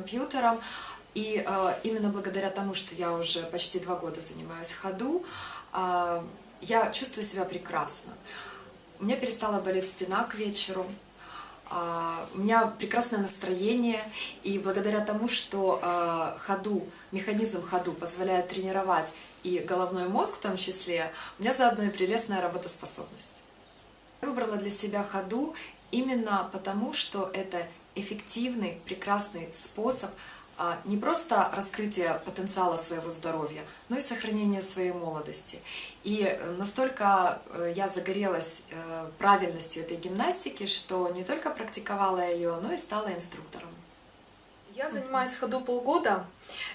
компьютером. И именно благодаря тому, что я уже почти 2 года занимаюсь ходу, я чувствую себя прекрасно. У меня перестала болеть спина к вечеру, у меня прекрасное настроение, и благодаря тому, что механизм ходу позволяет тренировать и головной мозг в том числе, у меня заодно и прелестная работоспособность. Я выбрала для себя ходу именно потому, что это эффективный, прекрасный способ не просто раскрытия потенциала своего здоровья, но и сохранения своей молодости. И настолько я загорелась правильностью этой гимнастики, что не только практиковала ее, но и стала инструктором. Я занимаюсь ходу полгода,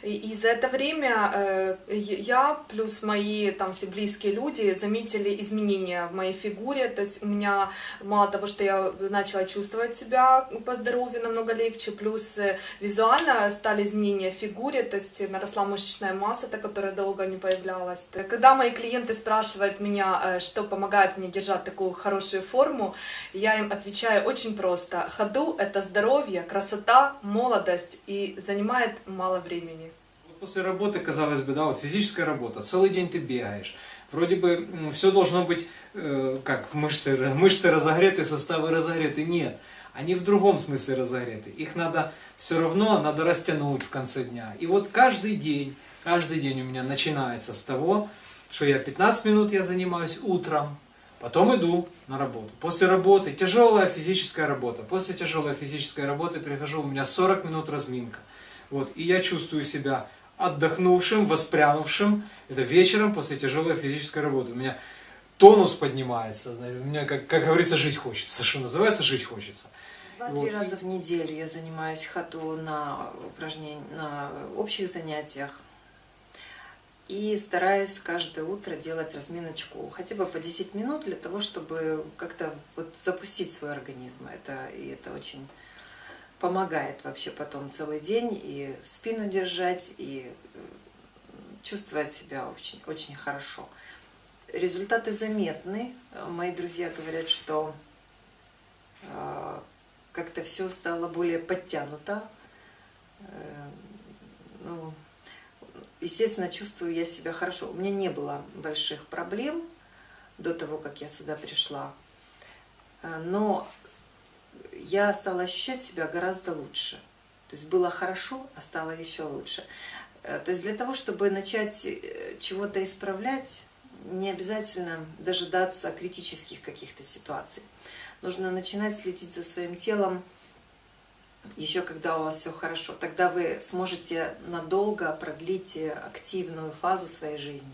и за это время я плюс мои там все близкие люди заметили изменения в моей фигуре. То есть у меня мало того, что я начала чувствовать себя по здоровью намного легче, плюс визуально стали изменения в фигуре, то есть росла мышечная масса, та, которая долго не появлялась. Когда мои клиенты спрашивают меня, что помогает мне держать такую хорошую форму, я им отвечаю очень просто: ходу — это здоровье, красота, молодость, и занимает мало времени. После работы, казалось бы, да, вот физическая работа, целый день ты бегаешь, вроде бы все должно быть, как мышцы разогреты, суставы разогреты. Нет, они в другом смысле разогреты. Их надо все равно, надо растянуть в конце дня. И вот каждый день у меня начинается с того, что я 15 минут я занимаюсь утром, потом иду на работу. После работы тяжелая физическая работа. После тяжелой физической работы прихожу, у меня 40 минут разминка. Вот, и я чувствую себя отдохнувшим, воспрянувшим. Это вечером после тяжелой физической работы. У меня тонус поднимается. У меня, как говорится, жить хочется. Что называется, жить хочется. 2-3 раза в неделю я занимаюсь ходу на общих занятиях. И стараюсь каждое утро делать разминочку хотя бы по 10 минут для того, чтобы как-то вот запустить свой организм. Это очень помогает вообще потом целый день и спину держать, и чувствовать себя очень, очень хорошо. Результаты заметны. Мои друзья говорят, что как-то все стало более подтянуто. Естественно, чувствую я себя хорошо. У меня не было больших проблем до того, как я сюда пришла. Но я стала ощущать себя гораздо лучше. То есть было хорошо, а стало еще лучше. То есть для того, чтобы начать чего-то исправлять, не обязательно дожидаться критических каких-то ситуаций. Нужно начинать следить за своим телом еще когда у вас все хорошо. Тогда вы сможете надолго продлить активную фазу своей жизни.